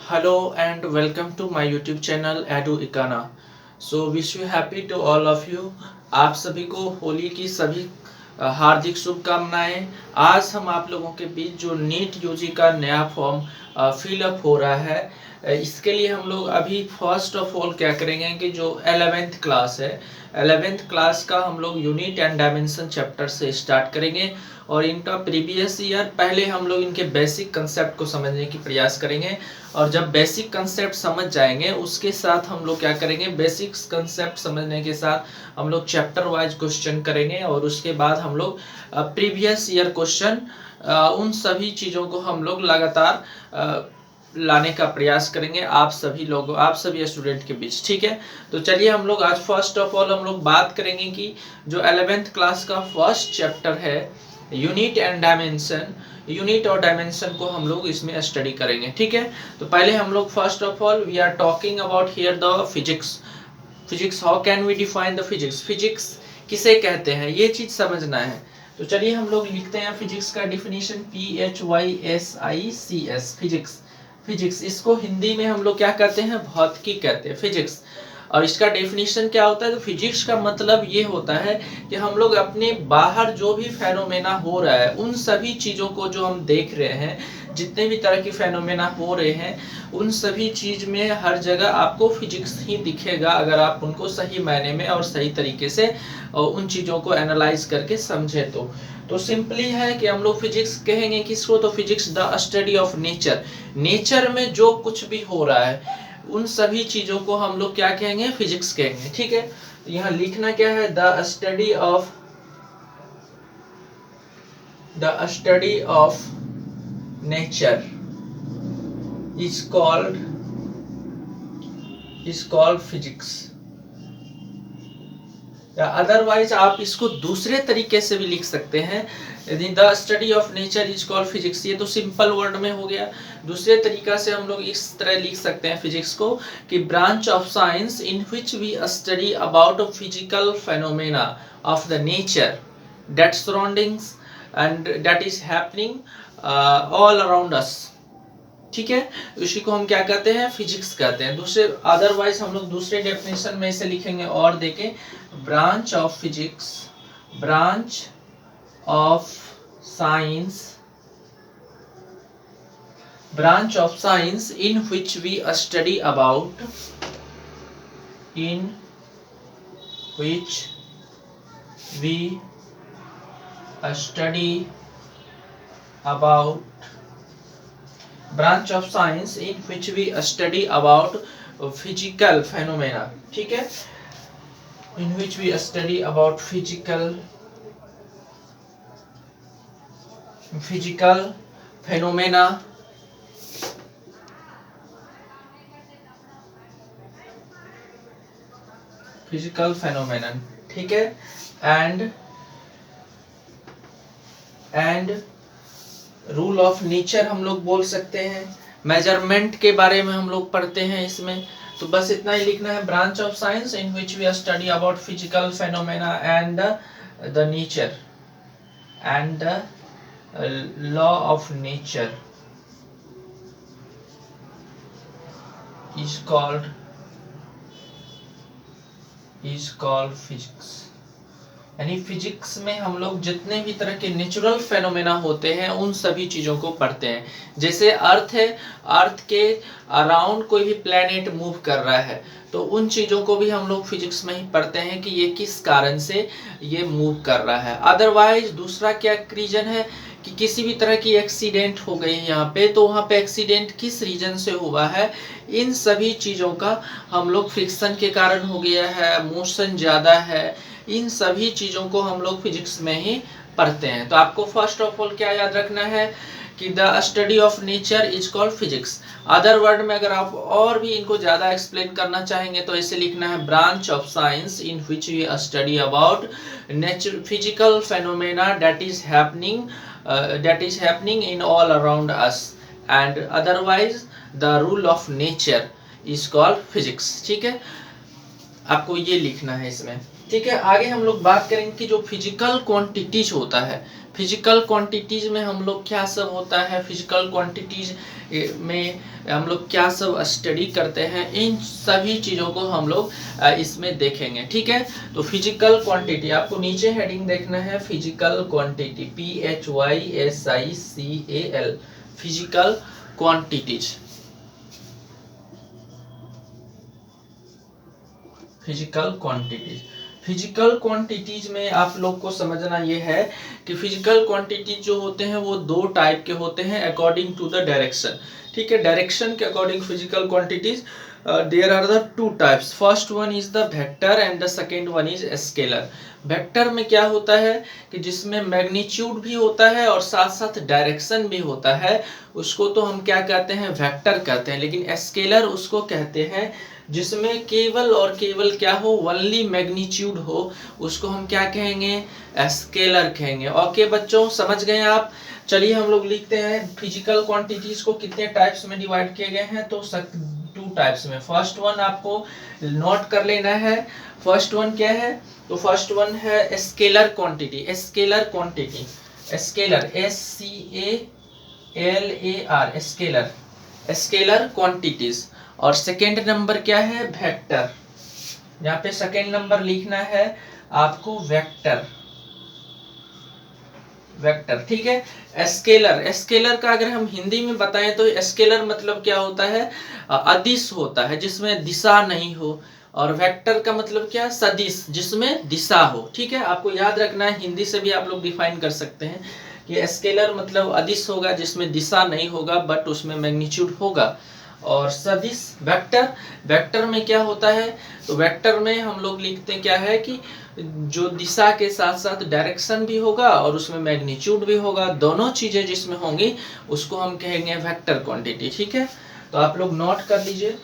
Hello and welcome to my YouTube channel Edu Ikana. So wish you happy to all of you. आप सभी को होली की सभी हार्दिक शुभकामनाएं। आज हम आप लोगों के बीच जो नीट यूजी का नया फॉर्म फिलअप हो रहा है, इसके लिए हम लोग अभी फर्स्ट ऑफ ऑल क्या करेंगे कि जो 11th क्लास है, 11th क्लास का हम लोग यूनिट एंड डायमेंशन चैप्टर से स्टार्ट करेंगे और इनका प्रीवियस ईयर पहले हम लोग इनके बेसिक कंसेप्ट को समझने की प्रयास करेंगे। और जब बेसिक कंसेप्ट समझ जाएंगे उसके साथ हम लोग क्या करेंगे, बेसिक कंसेप्ट समझने के साथ हम लोग चैप्टर वाइज क्वेश्चन करेंगे और उसके बाद हम लोग प्रीवियस ईयर क्वेश्चन उन सभी चीज़ों को हम लोग लगातार लाने का प्रयास करेंगे आप सभी लोगों, आप सभी स्टूडेंट के बीच। ठीक है, तो चलिए हम लोग आज फर्स्ट ऑफ ऑल हम लोग बात करेंगे कि जो 11th क्लास का फर्स्ट चैप्टर है यूनिट एंड डायमेंशन, यूनिट और डायमेंशन को हम लोग इसमें स्टडी करेंगे। ठीक है, तो पहले हम लोग first of all we are talking about here the physics how can we define the physics किसे कहते हैं, ये चीज समझना है। तो चलिए हम लोग लिखते हैं फिजिक्स का डिफिनीशन PHYSICS फिजिक्स। इसको हिंदी में हम लोग क्या कहते हैं, भौतिकी कहते हैं, फिजिक्स। और इसका डेफिनेशन क्या होता है, तो फिजिक्स का मतलब ये होता है कि हम लोग अपने बाहर जो भी फेनोमेना हो रहा है उन सभी चीज़ों को जो हम देख रहे हैं, जितने भी तरह की फेनोमेना हो रहे हैं उन सभी चीज में हर जगह आपको फिजिक्स ही दिखेगा अगर आप उनको सही मायने में और सही तरीके से उन चीज़ों को एनालाइज करके समझे। तो सिंपली है कि हम लोग फिजिक्स कहेंगे किसको, तो physics the study of nature में जो कुछ भी हो रहा है उन सभी चीजों को हम लोग क्या कहेंगे, फिजिक्स कहेंगे। ठीक है, तो यहाँ लिखना क्या है, the study of nature is called physics. या अदरवाइज आप इसको दूसरे तरीके से भी लिख सकते हैं, यदि the study of nature is called physics, ये तो सिंपल वर्ड में हो गया। दूसरे तरीका से हम लोग इस तरह लिख सकते हैं फिजिक्स को कि branch of science in which we study about physical phenomena of the nature that surroundings and that is happening all around us. ठीक है, इसी को हम क्या कहते हैं, फिजिक्स कहते हैं। दूसरे अदरवाइज हम लोग दूसरे डेफिनेशन में इसे लिखेंगे और देखें, branch of physics, branch of science in which we study about branch of science in which we study about physical phenomena। ठीक है, in which we study about physical phenomena ठीक है, एंड रूल ऑफ नेचर हम लोग बोल सकते हैं। Measurement के बारे में हम लोग पढ़ते हैं इसमें, तो बस इतना ही लिखना है, branch of science in which we study about physical phenomena and the nature and the law of nature is called physics। यानी फिजिक्स में हम लोग जितने भी तरह के नेचुरल फेनोमेना होते हैं उन सभी चीज़ों को पढ़ते हैं। जैसे अर्थ है, अर्थ के अराउंड कोई भी प्लेनेट मूव कर रहा है तो उन चीज़ों को भी हम लोग फिजिक्स में ही पढ़ते हैं कि ये किस कारण से ये मूव कर रहा है। अदरवाइज दूसरा क्या रीजन है कि किसी भी तरह की एक्सीडेंट हो गई यहाँ पे, तो वहाँ पे एक्सीडेंट किस रीजन से हुआ है, इन सभी चीज़ों का हम लोग फ्रिक्शन के कारण हो गया है, मोशन ज़्यादा है, इन सभी चीज़ों को हम लोग फिजिक्स में ही पढ़ते हैं। तो आपको फर्स्ट ऑफ ऑल क्या याद रखना है कि the study of nature is called physics. Other word में अगर आप और भी इनको ज़्यादा एक्सप्लेन करना चाहेंगे तो ऐसे लिखना है, branch of science in which we study about nature physical phenomena that is happening in all around us and otherwise the rule of nature is called physics. ठीक है, आपको ये लिखना है इसमें। ठीक है, आगे हम लोग बात करेंगे कि जो फिजिकल क्वांटिटीज होता है, फिजिकल क्वांटिटीज में हम लोग क्या सब होता है, फिजिकल क्वांटिटीज में हम लोग क्या सब स्टडी करते हैं, इन सभी चीज़ों को हम लोग इसमें देखेंगे। ठीक है, तो फिजिकल क्वांटिटी आपको नीचे हेडिंग देखना है, physical quantity, PHYSICAL, physical quantities. Physical quantities, physical quantities में आप लोग को समझना ये है कि फिजिकल क्वांटिटीज जो होते हैं वो दो टाइप के होते हैं अकॉर्डिंग टू द डायरेक्शन। ठीक है, डायरेक्शन के according physical quantities there are the two types. First one is the vector and the second one is scalar. Vector में क्या होता है कि जिसमें मैग्नीट्यूड भी होता है और साथ साथ डायरेक्शन भी होता है, उसको तो हम क्या कहते हैं, वेक्टर कहते हैं। लेकिन स्केलर उसको कहते हैं जिसमें केवल और केवल क्या हो, ओनली मैग्नीट्यूड हो, उसको हम क्या कहेंगे, स्केलर कहेंगे। ओके बच्चों, समझ गए आप। चलिए हम लोग लिखते हैं फिजिकल क्वांटिटीज को कितने टाइप्स में डिवाइड किए गए हैं, तो टू टाइप्स में। फर्स्ट वन आपको नोट कर लेना है, फर्स्ट वन क्या है, तो फर्स्ट वन है scalar quantity. Scalar quantity, scalar SCALAR, scalar, scalar quantities. और सेकेंड नंबर क्या है, वेक्टर। यहाँ पे सेकेंड नंबर लिखना है आपको वेक्टर, वेक्टर। ठीक है, स्केलर, स्केलर का अगर हम हिंदी में बताएं तो स्केलर मतलब क्या होता है, अदिश होता है जिसमें दिशा नहीं हो। और वेक्टर का मतलब क्या है, सदिश जिसमें दिशा हो। ठीक है, आपको याद रखना है, हिंदी से भी आप लोग डिफाइन कर सकते हैं कि स्केलर मतलब अदिश होगा जिसमें दिशा नहीं होगा बट उसमें मैग्नीट्यूड होगा। और सदिश वेक्टर, वेक्टर में क्या होता है, तो वेक्टर में हम लोग लिखते हैं क्या है कि जो दिशा के साथ साथ डायरेक्शन भी होगा और उसमें मैग्नीट्यूड भी होगा, दोनों चीजें जिसमें होंगी उसको हम कहेंगे वेक्टर क्वांटिटी। ठीक है, तो आप लोग नोट कर लीजिए,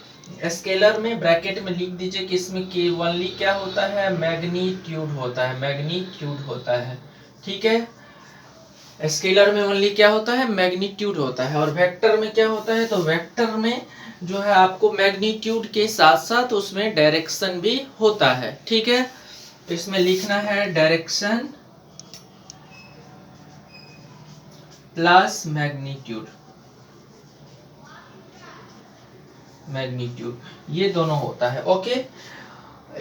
स्केलर में ब्रैकेट में लिख दीजिए कि इसमें केवली क्या होता है, मैग्नीट्यूड होता है, मैग्नीट्यूड होता है। ठीक है, स्केलर में ओनली क्या होता है, मैग्नीट्यूड होता है। और वेक्टर में क्या होता है, तो वेक्टर में जो है आपको मैग्नीट्यूड के साथ साथ उसमें डायरेक्शन भी होता है। ठीक है, तो इसमें लिखना है डायरेक्शन प्लस मैग्नीट्यूड, मैग्नीट्यूड ये दोनों होता है। ओके,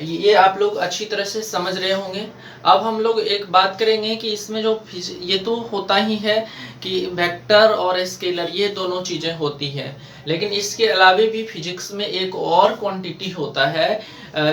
ये आप लोग अच्छी तरह से समझ रहे होंगे। अब हम लोग एक बात करेंगे कि इसमें जो ये तो होता ही है कि वेक्टर और स्केलर ये दोनों चीजें होती हैं, लेकिन इसके अलावे भी फिजिक्स में एक और क्वांटिटी होता है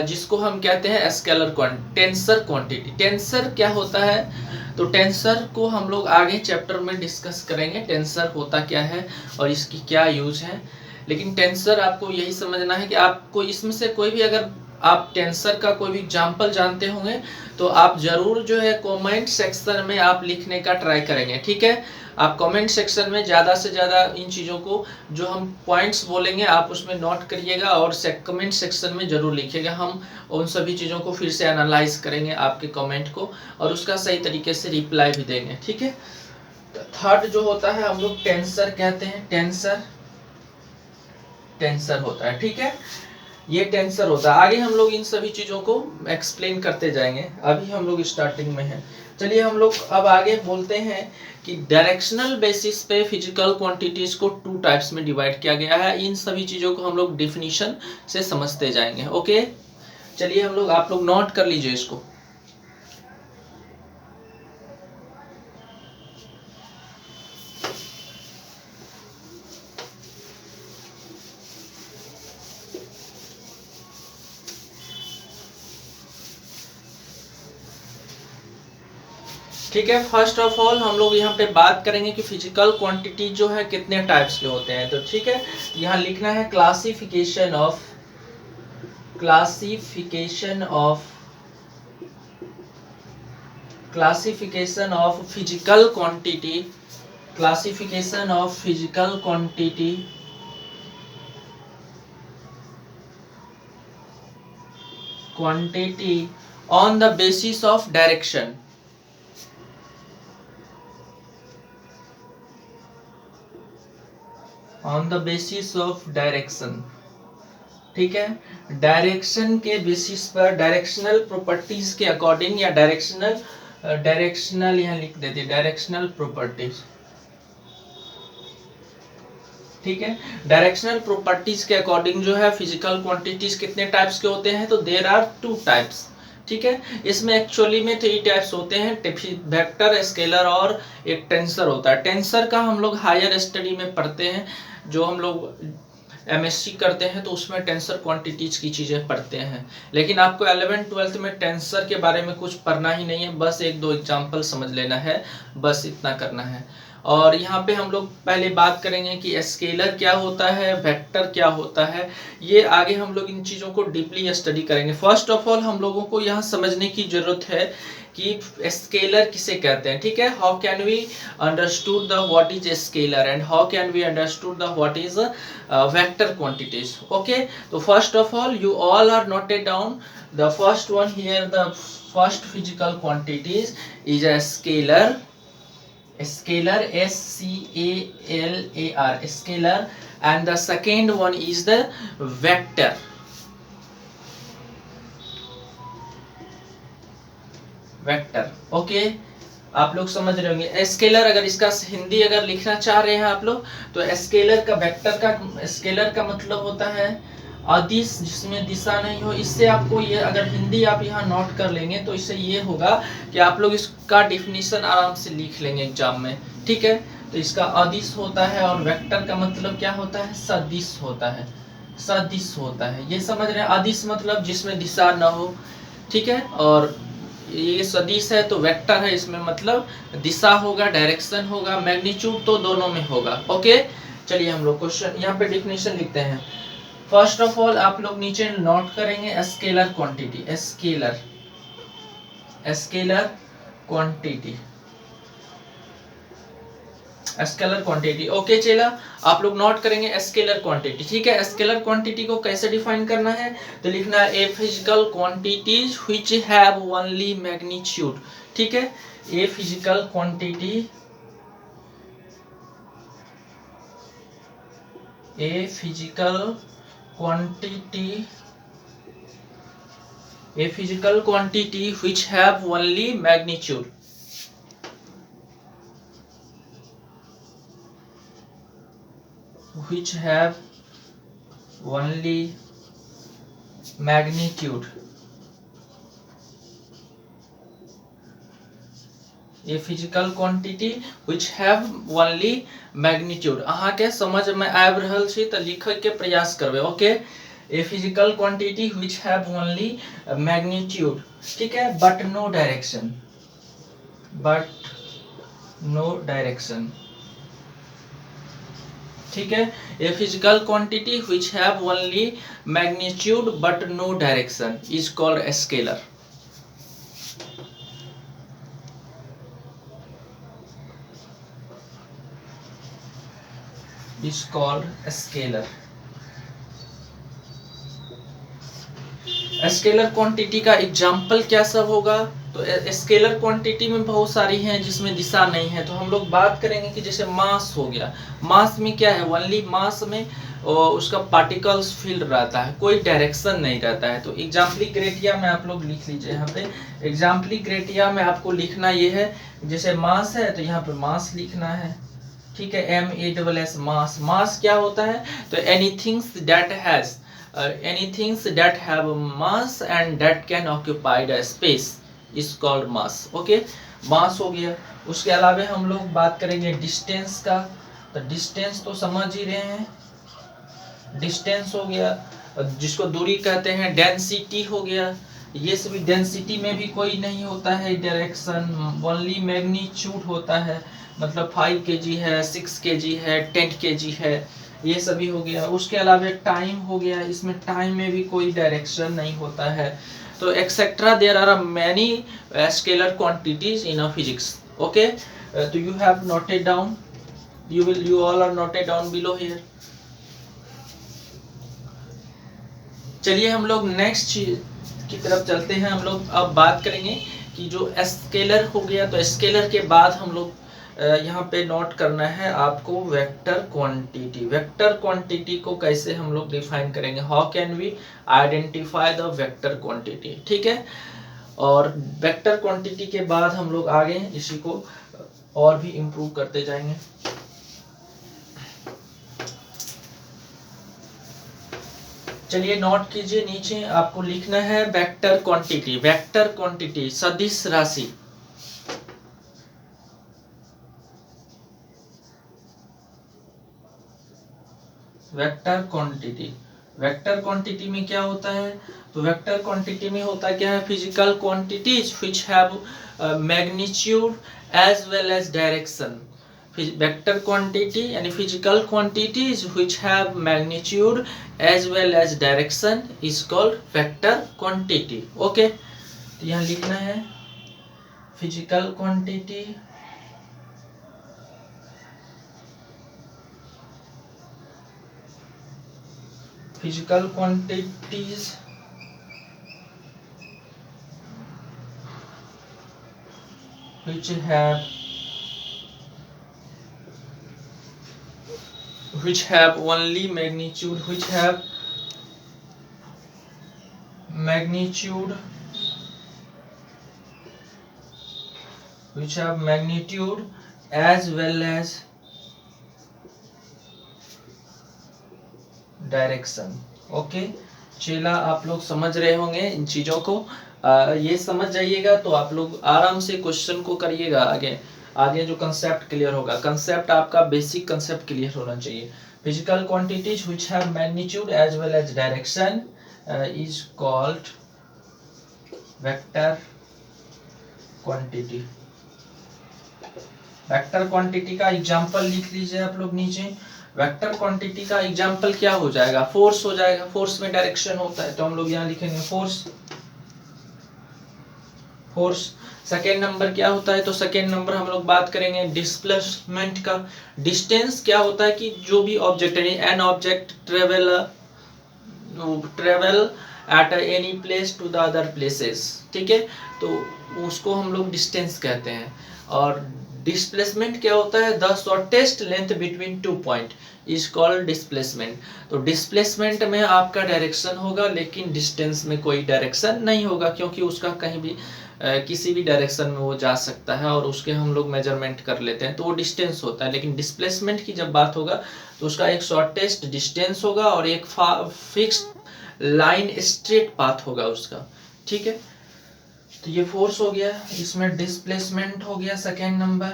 जिसको हम कहते हैं स्केलर टेंसर क्वांटिटी। टेंसर क्या होता है, तो टेंसर को हम लोग आगे चैप्टर में डिस्कस करेंगे, टेंसर होता क्या है और इसकी क्या यूज है। लेकिन टेंसर आपको यही समझना है कि आपको इसमें से कोई भी, अगर आप टेंसर का कोई भी एग्जाम्पल जानते होंगे तो आप जरूर जो है कमेंट सेक्शन में आप लिखने का ट्राई करेंगे। ठीक है, आप कमेंट सेक्शन में ज़्यादा से ज़्यादा इन चीज़ों को जो हम पॉइंट्स बोलेंगे आप उसमें नोट करिएगा और कमेंट सेक्शन में ज़रूर लिखिएगा। हम उन सभी चीज़ों को फिर से एनालाइज करेंगे आपके कमेंट को और उसका सही तरीके से रिप्लाई भी देंगे। ठीक है, थर्ड जो होता है हम लोग टेंसर कहते हैं, टेंसर, टेंसर होता है। ठीक है, ये टेंसर होता है। आगे हम लोग इन सभी चीजों को एक्सप्लेन करते जाएंगे, अभी हम लोग स्टार्टिंग में हैं। चलिए हम लोग अब आगे बोलते हैं कि डायरेक्शनल बेसिस पे फिजिकल क्वांटिटीज को टू टाइप्स में डिवाइड किया गया है। इन सभी चीजों को हम लोग डिफिनीशन से समझते जाएंगे। ओके, चलिए हम लोग, आप लोग नोट कर लीजिए इसको। ठीक है, फर्स्ट ऑफ ऑल हम लोग यहाँ पे बात करेंगे कि फिजिकल क्वांटिटी जो है कितने टाइप्स के होते हैं। तो ठीक है, यहाँ लिखना है classification of, classification of, classification of physical quantity, classification of physical quantity, quantity on the basis of direction, on the basis of direction. ठीक है, डायरेक्शन के बेसिस पर, डायरेक्शनल प्रॉपर्टीज के अकॉर्डिंग या डायरेक्शनल डायरेक्शनल यहाँ लिख देते, डायरेक्शनल प्रॉपर्टीज, ठीक है। डायरेक्शनल प्रॉपर्टीज के अकॉर्डिंग जो है फिजिकल क्वांटिटीज कितने टाइप्स के होते हैं, तो देयर आर 2 टाइप्स, ठीक है। इसमें एक्चुअली में 3 टाइप्स होते हैं, वेक्टर, स्केलर और एक टेंसर होता है। टेंसर का हम लोग हायर स्टडी में पढ़ते हैं, जो हम लोग एमएससी करते हैं तो उसमें टेंसर क्वांटिटीज की चीजें पढ़ते हैं, लेकिन आपको 11th-12th में टेंसर के बारे में कुछ पढ़ना ही नहीं है, बस 1-2 एग्जांपल समझ लेना है, बस इतना करना है। और यहाँ पे हम लोग पहले बात करेंगे कि स्केलर क्या होता है, वेक्टर क्या होता है, ये आगे हम लोग इन चीज़ों को डीपली स्टडी करेंगे। फर्स्ट ऑफ ऑल हम लोगों को यहाँ समझने की जरूरत है कि स्केलर किसे कहते हैं, ठीक है। How can we understood the what is scalar and how can we understood the what is vector quantities, okay. तो first of all you all are noted down the first one here, the first physical quantities is a scalar, scalar, scalar, scalar, and the second one is the vector, vector, okay. आप लोग समझ रहे होंगे scalar, अगर इसका हिंदी अगर लिखना चाह रहे हैं आप लोग तो स्केलर का, वेक्टर का, स्केलर का मतलब होता है अदिश जिसमें दिशा नहीं हो। इससे आपको ये अगर हिंदी आप यहाँ नोट कर लेंगे तो इससे ये होगा कि आप लोग इसका डिफिनीशन आराम से लिख लेंगे एग्जाम में, ठीक है। तो इसका अदिश होता है और वेक्टर का मतलब क्या होता है, सदिश होता है, सदिश होता है, ये समझ रहे हैं। अदिश मतलब जिसमें दिशा न हो, ठीक है, और ये सदिश है तो वेक्टर है, इसमें मतलब दिशा होगा, डायरेक्शन होगा, मैग्नीट्यूड तो दोनों में होगा, ओके। चलिए हम लोग क्वेश्चन यहाँ पे डिफिनीशन लिखते हैं। फर्स्ट ऑफ ऑल आप लोग नीचे नोट करेंगे scalar quantity, scalar, scalar quantity, scalar quantity, okay. चला आप लोग नोट करेंगे स्केलर क्वांटिटी, ठीक है। स्केलर क्वांटिटी को कैसे डिफाइन करना है, तो लिखना है a physical quantities which have only magnitude, ठीक है। A physical quantity, a physical quantity, a physical quantity which have only magnitude, which have only magnitude, a physical quantity which have only magnitude। अहाँ के समझ में आब रहल छी त लिखे के प्रयास करबे, okay. a physical quantity which have only magnitude, ठीक है, but no direction, but no direction, ठीक है। a physical quantity which have only magnitude but no direction is called a scalar, is called a scalar। Scalar quantity का example क्या सब होगा, तो scalar quantity में बहुत सारी हैं जिसमें दिशा नहीं है, तो हम लोग बात करेंगे कि जैसे मास हो गया, मास में क्या है, ओनली मास में उसका पार्टिकल्स फील्ड रहता है, कोई डायरेक्शन नहीं रहता है। तो एग्जाम्पली क्राइटेरिया में आप लोग लिख लीजिए, यहाँ पे एग्जाम्पली क्राइटेरिया में आपको लिखना ये है, जैसे मास है तो यहाँ पे मास लिखना है, ठीक है, MASS मास। मास क्या होता है, तो anything that has anything that have mass and that can occupy the space is called mass, okay। मास हो गया। उसके अलावा हम लोग बात करेंगे डिस्टेंस का, तो डिस्टेंस तो समझ ही रहे हैं, डिस्टेंस हो गया, जिसको दूरी कहते हैं। डेंसिटी हो गया, ये सभी डेंसिटी में भी कोई नहीं होता है डायरेक्शन, ओनली मैग्नीट्यूड होता है, मतलब 5 kg है, 6 kg है, 10 kg है, ये सभी हो गया। उसके अलावा टाइम हो गया, इसमें टाइम में भी कोई डायरेक्शन नहीं होता है। तो etcetera there are many scalar quantities in a physics, okay. तो you have noted down, you all are noted down below here। चलिए हम लोग नेक्स्ट चीज की तरफ चलते हैं। हम लोग अब बात करेंगे कि जो स्केलर हो गया, तो स्केलर के बाद हम लोग यहाँ पे नोट करना है आपको वेक्टर क्वांटिटी। वेक्टर क्वांटिटी को कैसे हम लोग डिफाइन करेंगे, how can we identify the vector quantity, ठीक है। और वेक्टर क्वांटिटी के बाद हम लोग आगे इसी को और भी इम्प्रूव करते जाएंगे। चलिए नोट कीजिए, नीचे आपको लिखना है वेक्टर क्वांटिटी। वेक्टर क्वांटिटी सदिश राशि। वेक्टर क्वांटिटी, वेक्टर क्वांटिटी में क्या होता है? तो वेक्टर क्वांटिटी में होता क्या है? Physical quantities which have magnitude as well as direction. Vector quantity यानी physical quantities which have magnitude as well as direction is called vector quantity. Okay, तो यहाँ लिखना है physical quantity physical quantities which have only magnitude, which have magnitude as well as direction. Okay, चेला आप लोग समझ रहे होंगे इन चीजों को। ये समझ जाइएगा तो आप लोग आराम से क्वेश्चन को करिएगा। आगे जो कंसेप्ट क्लियर होगा, कंसेप्ट आपका बेसिक कंसेप्ट क्लियर होना चाहिए। Physical quantities which have magnitude as well as direction is called vector quantity. Vector quantity का एग्जांपल लिख लीजिए आप लोग नीचे। वेक्टर क्वांटिटी का एग्जांपल क्या हो जाएगा? फोर्स हो जाएगा। फोर्स में डायरेक्शन होता है तो हम लोग यहाँ लिखेंगे फोर्स। सेकेंड नंबर क्या होता है? तो सेकेंड नंबर हम लोग बात करेंगे डिस्प्लेसमेंट का। डिस्टेंस क्या होता है कि जो भी ऑब्जेक्ट है, an object travel at any place to the other places, ठीक है, तो उसको हम लोग डिस्टेंस कहते हैं। और डिस्प्लेसमेंट क्या होता है? The shortest length between two point is called displacement. तो डिस्प्लेसमेंट में आपका डायरेक्शन होगा लेकिन डिस्टेंस में कोई डायरेक्शन नहीं होगा, क्योंकि उसका कहीं भी किसी भी डायरेक्शन में वो जा सकता है और उसके हम लोग मेजरमेंट कर लेते हैं, तो वो डिस्टेंस होता है। लेकिन डिस्प्लेसमेंट की जब बात होगा तो उसका एक शॉर्टेस्ट डिस्टेंस होगा और एक फिक्स लाइन स्ट्रेट पाथ होगा उसका, ठीक है। तो ये फोर्स हो गया, इसमें डिस्प्लेसमेंट हो गया सेकेंड नंबर।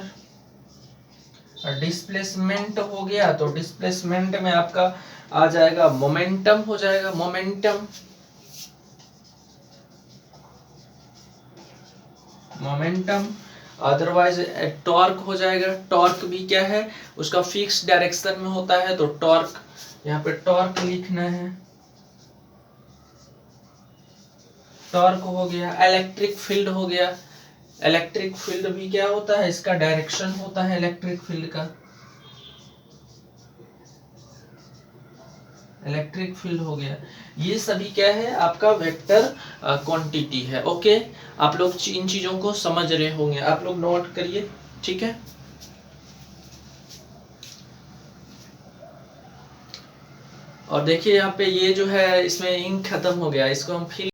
डिस्प्लेसमेंट हो गया तो डिस्प्लेसमेंट में आपका आ जाएगा मोमेंटम, हो जाएगा मोमेंटम। अदरवाइज टॉर्क हो जाएगा। टॉर्क भी क्या है? उसका फिक्स डायरेक्शन में होता है, तो टॉर्क, यहाँ पे टॉर्क लिखना है। टॉर्क हो गया। इलेक्ट्रिक फील्ड हो गया। इलेक्ट्रिक फील्ड भी क्या होता है? इसका डायरेक्शन होता है इलेक्ट्रिक फील्ड का। इलेक्ट्रिक फील्ड हो गया। ये सभी क्या है? आपका वेक्टर क्वांटिटी है। ओके, आप लोग इन चीजों को समझ रहे होंगे, आप लोग नोट करिए, ठीक है। और देखिए यहाँ पे ये जो है इसमें इंक खत्म हो गया, इसको हम फिल